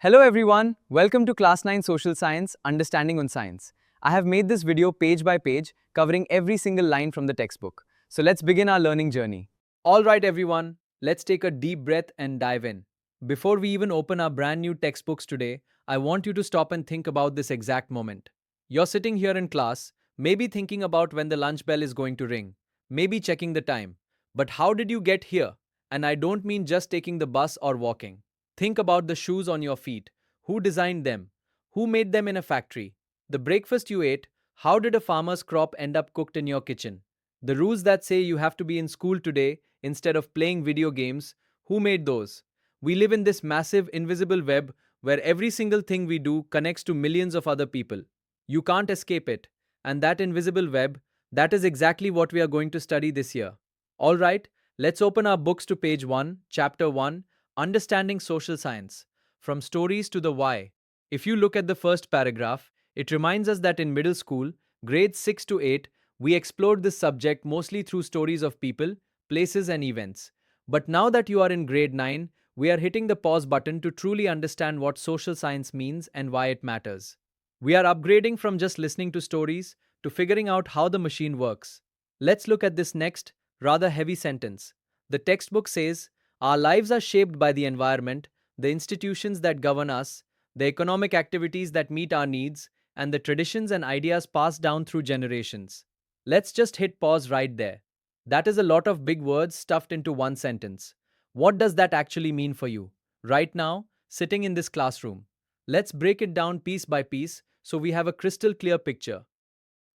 Hello everyone, welcome to Class 9 Social Science, Understanding on Science. I have made this video page by page, covering every single line from the textbook. So let's begin our learning journey. Alright everyone, let's take a deep breath and dive in. Before we even open our brand new textbooks today, I want you to stop and think about this exact moment. You're sitting here in class, maybe thinking about when the lunch bell is going to ring, maybe checking the time. But how did you get here? And I don't mean just taking the bus or walking. Think about the shoes on your feet. Who designed them? Who made them in a factory? The breakfast you ate? How did a farmer's crop end up cooked in your kitchen? The rules that say you have to be in school today instead of playing video games? Who made those? We live in this massive invisible web where every single thing we do connects to millions of other people. You can't escape it. And that invisible web, that is exactly what we are going to study this year. Alright, let's open our books to page 1, chapter 1. Understanding Social Science, From Stories to the Why. If you look at the first paragraph, it reminds us that in middle school, grades 6 to 8, we explored this subject mostly through stories of people, places, and events. But now that you are in grade 9, we are hitting the pause button to truly understand what social science means and why it matters. We are upgrading from just listening to stories to figuring out how the machine works. Let's look at this next, rather heavy sentence. The textbook says, our lives are shaped by the environment, the institutions that govern us, the economic activities that meet our needs, and the traditions and ideas passed down through generations. Let's just hit pause right there. That is a lot of big words stuffed into one sentence. What does that actually mean for you? Right now, sitting in this classroom. Let's break it down piece by piece so we have a crystal clear picture.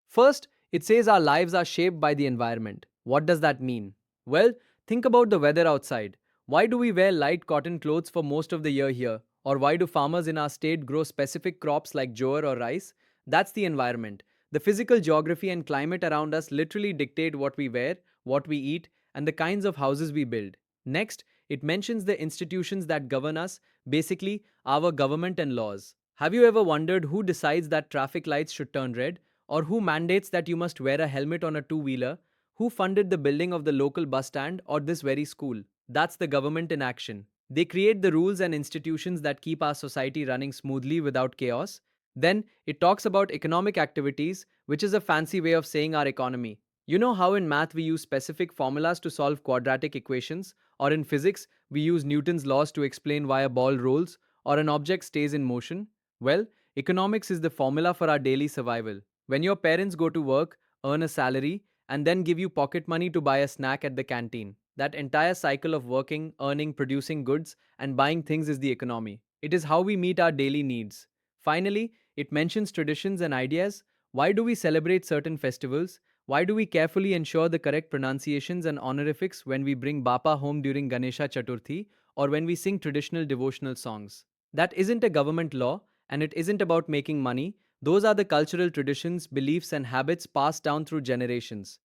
First, it says our lives are shaped by the environment. What does that mean? Well, think about the weather outside. Why do we wear light cotton clothes for most of the year here? Or why do farmers in our state grow specific crops like jowar or rice? That's the environment. The physical geography and climate around us literally dictate what we wear, what we eat, and the kinds of houses we build. Next, it mentions the institutions that govern us, basically, our government and laws. Have you ever wondered who decides that traffic lights should turn red? Or who mandates that you must wear a helmet on a two-wheeler? Who funded the building of the local bus stand or this very school? That's the government in action. They create the rules and institutions that keep our society running smoothly without chaos. Then, it talks about economic activities, which is a fancy way of saying our economy. You know how in math we use specific formulas to solve quadratic equations, or in physics we use Newton's laws to explain why a ball rolls or an object stays in motion? Well, economics is the formula for our daily survival. When your parents go to work, earn a salary, and then give you pocket money to buy a snack at the canteen, that entire cycle of working, earning, producing goods, and buying things is the economy. It is how we meet our daily needs. Finally, it mentions traditions and ideas. Why do we celebrate certain festivals? Why do we carefully ensure the correct pronunciations and honorifics when we bring Bapa home during Ganesha Chaturthi or when we sing traditional devotional songs? That isn't a government law, and it isn't about making money. Those are the cultural traditions, beliefs, and habits passed down through generations.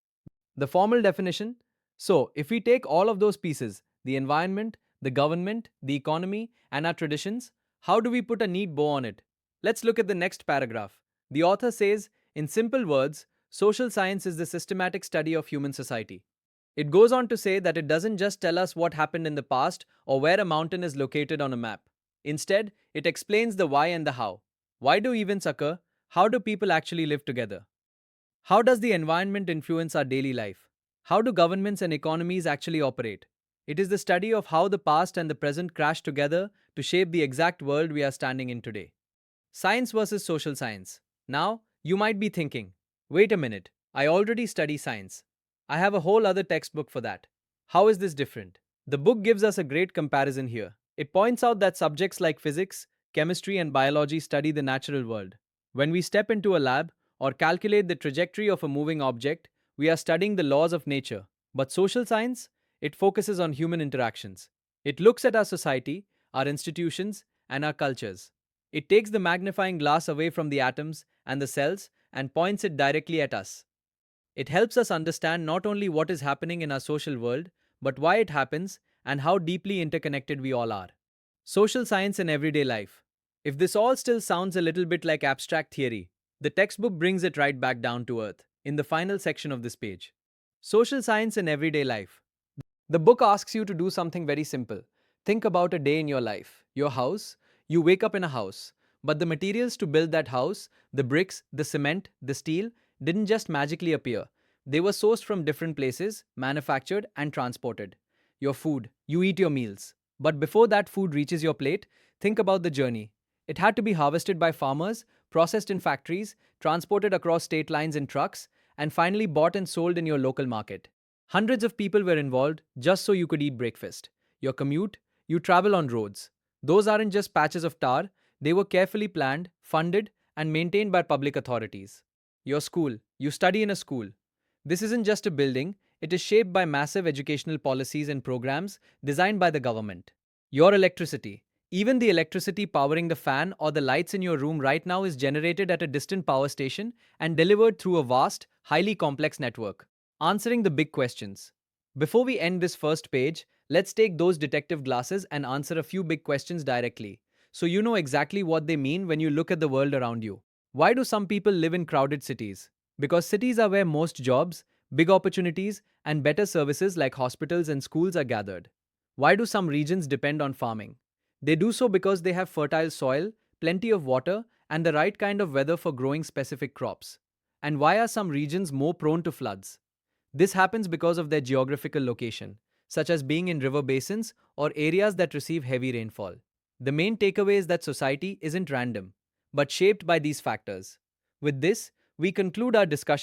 The formal definition? So, if we take all of those pieces, the environment, the government, the economy, and our traditions, how do we put a neat bow on it? Let's look at the next paragraph. The author says, in simple words, social science is the systematic study of human society. It goes on to say that it doesn't just tell us what happened in the past or where a mountain is located on a map. Instead, it explains the why and the how. Why do events occur? How do people actually live together? How does the environment influence our daily life? How do governments and economies actually operate? It is the study of how the past and the present crash together to shape the exact world we are standing in today. Science versus social science. Now, you might be thinking, wait a minute, I already study science. I have a whole other textbook for that. How is this different? The book gives us a great comparison here. It points out that subjects like physics, chemistry, and biology study the natural world. When we step into a lab or calculate the trajectory of a moving object, we are studying the laws of nature. But social science? It focuses on human interactions. It looks at our society, our institutions, and our cultures. It takes the magnifying glass away from the atoms and the cells and points it directly at us. It helps us understand not only what is happening in our social world, but why it happens and how deeply interconnected we all are. Social science in everyday life. If this all still sounds a little bit like abstract theory, the textbook brings it right back down to earth in the final section of this page. Social science in everyday life. The book asks you to do something very simple. Think about a day in your life, your house. You wake up in a house, but the materials to build that house, the bricks, the cement, the steel, didn't just magically appear. They were sourced from different places, manufactured, and transported. Your food, you eat your meals. But before that food reaches your plate, think about the journey. It had to be harvested by farmers, processed in factories, transported across state lines in trucks, and finally bought and sold in your local market. Hundreds of people were involved just so you could eat breakfast. Your commute, you travel on roads. Those aren't just patches of tar, they were carefully planned, funded, and maintained by public authorities. Your school, you study in a school. This isn't just a building, it is shaped by massive educational policies and programs designed by the government. Your electricity. Even the electricity powering the fan or the lights in your room right now is generated at a distant power station and delivered through a vast, highly complex network. Answering the big questions. Before we end this first page, let's take those detective glasses and answer a few big questions directly, so you know exactly what they mean when you look at the world around you. Why do some people live in crowded cities? Because cities are where most jobs, big opportunities, and better services like hospitals and schools are gathered. Why do some regions depend on farming? They do so because they have fertile soil, plenty of water, and the right kind of weather for growing specific crops. And why are some regions more prone to floods? This happens because of their geographical location, such as being in river basins or areas that receive heavy rainfall. The main takeaway is that society isn't random, but shaped by these factors. With this, we conclude our discussion